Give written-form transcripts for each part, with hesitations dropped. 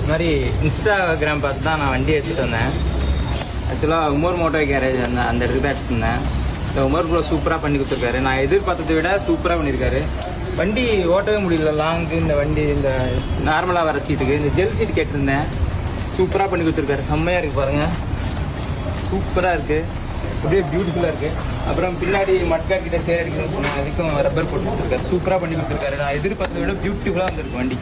இது மாதிரி இன்ஸ்டாகிராம் பார்த்து தான் நான் வண்டி எடுத்துகிட்டு வந்தேன். ஆக்சுவலாக உமர் மோட்டோ கேரேஜ் அந்த இடத்துக்கு தான் எடுத்துருந்தேன். இந்த உமர் ப்ரோ சூப்பராக பண்ணி கொடுத்துருக்காரு. நான் எதிர்பார்த்ததை விட சூப்பராக பண்ணியிருக்காரு. வண்டி ஓட்டவே முடியல லாங்கு. இந்த வண்டி இந்த நார்மலாக வர சீட்டுக்கு இந்த ஜெல் சீட் கேட்டிருந்தேன். சூப்பராக பண்ணி கொடுத்துருக்காரு. செம்மையாக இருக்குது பாருங்கள், சூப்பராக இருக்குது, அப்படியே பியூட்டிஃபுல்லாக இருக்குது. அப்புறம் பின்னாடி மட்கார் கிட்ட சேர் அடிக்கணும்னு சொன்னாங்க, அதுக்கும் ரப்பர் போட்டு கொடுத்துருக்காரு. சூப்பராக பண்ணி கொடுத்துருக்காரு. நான் எதிர்பார்த்ததை விட பியூட்டிஃபுல்லாக வந்திருக்கு வண்டி.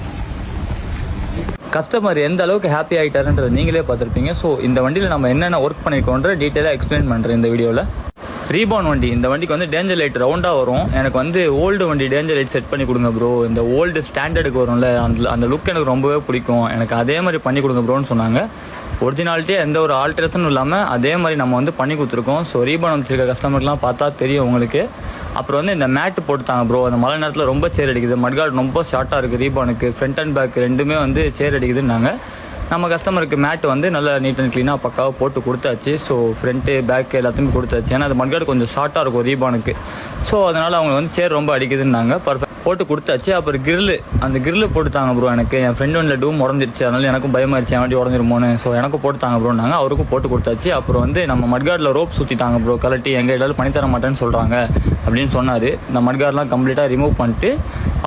கஸ்டமர் எந்த அளவுக்கு ஹாப்பி ஆகிட்டாருன்றது நீங்களே பார்த்துருப்பீங்க. ஸோ இந்த வண்டியில் நம்ம என்னென்ன ஒர்க் பண்ணியிருக்கோன்ற டீட்டெயிலாக எக்ஸ்பிளைன் பண்ணுறேன் இந்த வீடியோவில். ரீபான் வண்டி, இந்த வண்டிக்கு வந்து டேஞ்சர் லைட் ரவுண்டாக வரும். எனக்கு வந்து ஓல்டு வண்டி டேஞ்சர் லைட் செட் பண்ணி கொடுங்க ப்ரோ, இந்த ஓல்டு ஸ்டாண்டர்டுக்கு வரும்ல அந்த லுக் எனக்கு ரொம்பவே பிடிக்கும், எனக்கு அதே மாதிரி பண்ணி கொடுங்க ப்ரோன்னு சொன்னாங்க. ஒரிஜினாலிட்டியாக எந்த ஒரு ஆல்ட்ரேஷனும் இல்லாமல் அதே மாதிரி நம்ம வந்து பண்ணி கொடுத்துருக்கோம். ஸோ ரீபான் வச்சுருக்க கஸ்டமர்லாம் பார்த்தா தெரியும் உங்களுக்கு. அப்புறம் வந்து இந்த மேட்டு போட்டுத்தாங்க ப்ரோ, அந்த மழை நேரத்தில் ரொம்ப சேர் அடிக்குது, மட்கார்டு ரொம்ப ஷார்ட்டாக இருக்குது ரீபானுக்கு, ஃப்ரண்ட் அண்ட் பேக் ரெண்டுமே வந்து சேர் அடிக்குதுன்னாங்க. நம்ம கஸ்டமருக்கு மேட்டு வந்து நல்லா நீட் அண்ட் க்ளீனாக பக்காவாக போட்டு கொடுத்தாச்சு. ஸோ ஃப்ரண்ட்டு பேக்கு எல்லாத்தையுமே கொடுத்தாச்சு. ஏன்னா அது மட்கார்டு கொஞ்சம் ஷார்ட்டாக இருக்கும் ரீபானுக்கு. ஸோ அதனால் அவங்க வந்து சேர் ரொம்ப அடிக்குதுன்னாங்க. பர்ஃபெக்ட் போட்டு கொடுத்தாச்சு. அப்புறம் அந்த கிரில்லு போட்டுத்தாங்க ப்ரோ, எனக்கு என் ஃப்ரெண்டு வண்டியில் டூம் உடஞ்சிருச்சு, அதனால எனக்கும் பயமாயிருச்சு என் வண்டி உடஞ்சிருமோன்னு. ஸோ எனக்கும் போட்டுத்தாங்க ப்ரோன்னாங்க, அவருக்கும் போட்டு கொடுத்தாச்சு. அப்புறம் வந்து நம்ம மட்கார்டில் ரோப் சுற்றிட்டாங்க ப்ரோ, கலட்டி எங்கள் ஏதாவது பண்ணித்தர மாட்டேன்னு சொல்கிறாங்க அப்படின்னு சொன்னார். இந்த மட்கார்டெலாம் கம்ப்ளீட்டாக ரிமூவ் பண்ணிட்டு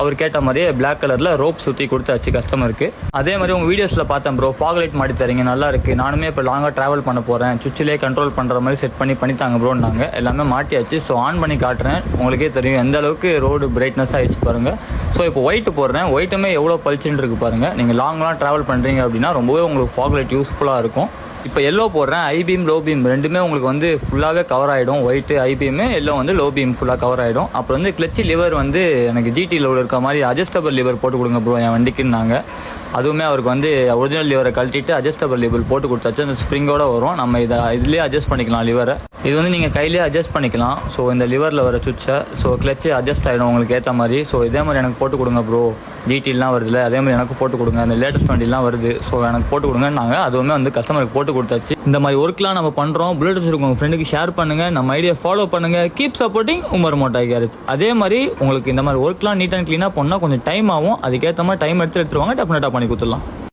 அவர் கேட்ட மாதிரியே பிளாக் கலரில் ரோப் சுற்றி கொடுத்தாச்சு கஸ்டமருக்கு. அதே மாதிரி உங்கள் வீடியோஸில் பார்த்தேன் ப்ரோ, ஃபாக் லைட் மாட்டி தரீங்க, நல்லா இருக்குது, நானுமே இப்போ லாங்காக ட்ராவல் பண்ண போகிறேன், சுவிட்சிலே கண்ட்ரோல் பண்ணுற மாதிரி செட் பண்ணித்தாங்க ப்ரோன்னாங்க. எல்லாமே மாட்டியாச்சு. ஸோ ஆன் பண்ணி காட்டுறேன், உங்களுக்கே தெரியும் எந்த அளவுக்கு ரோடு பிரைட்னஸ் ஆகிடுச்சு பாருங்கள். ஸோ இப்போ ஒயிட்டு போடுறேன், ஒயிட்டுமே எவ்வளோ பளிச்சுன்னு இருக்குது பாருங்கள். நீங்கள் லாங்லாம் ட்ராவல் பண்ணுறீங்க அப்படின்னா ரொம்பவே உங்களுக்கு ஃபாக் லைட் யூஸ்ஃபுல்லாக இருக்கும். இப்போ எல்லோ போடுறேன், ஐபீம் லோ பீம் ரெண்டுமே உங்களுக்கு வந்து ஃபுல்லாகவே கவர் ஆகிடும். ஒயிட்டு ஐபீமே, எல்லோ வந்து லோ பீம் ஃபுல்லாக கவர் ஆகிடும். அப்புறம் வந்து கிளச்சி லிவர் வந்து எனக்கு ஜிடி லோடு இருக்க மாதிரி அட்ஜஸ்டபிள் லிவர் போட்டு கொடுங்க ப்ரோ என் வண்டிக்குன்னாங்க. அதுவுமே அவருக்கு வந்து ஒரிஜினல் லிவரை கழட்டிட்டு அட்ஜஸ்டபிள் லிவர் போட்டு கொடுத்தாச்சு. அந்த ஸ்ப்ரிங்கோட வரும், நம்ம இதுலேயே அட்ஜஸ்ட் பண்ணிக்கலாம் லிவரை. இது வந்து நீங்கள் கையிலே அட்ஜஸ்ட் பண்ணிக்கலாம். ஸோ இந்த லிவரில் வர சுவிட்சை, ஸோ கிளச்சு அட்ஜஸ்ட் ஆகிடும் உங்களுக்கு ஏற்ற மாதிரி. ஸோ இதே மாதிரி எனக்கு போட்டு கொடுங்க ப்ரோ, ஜிடிலாம் வருதுல்ல அதே மாதிரி எனக்கு போட்டு கொடுங்க, அந்த லேட்டஸ்ட் வண்டிலாம் வருது, ஸோ எனக்கு போட்டு கொடுங்கன்னாங்க. அதுவுமே வந்து கஸ்டமருக்கு போட்டு கொடுத்தாச்சு. இந்த மாதிரி ஒர்க்லாம் நம்ம பண்ணுறோம். புல்லட் இருக்கும் உங்கள் ஃப்ரெண்டுக்கு ஷேர் பண்ணுங்கள், நம்ம ஐடியா ஃபாலோ பண்ணுங்கள். Keep supporting Umar moto garage. அதே மாதிரி உங்களுக்கு இந்த மாதிரி ஒர்க்லாம் நீட் அண்ட் க்ளீனாக பண்ணால் கொஞ்சம் டைம் ஆகும், அதுக்கேற்ற மாதிரி டைம் எடுத்துருவாங்க, டெஃபினட்டாக பண்ணி கொடுத்துடலாம்.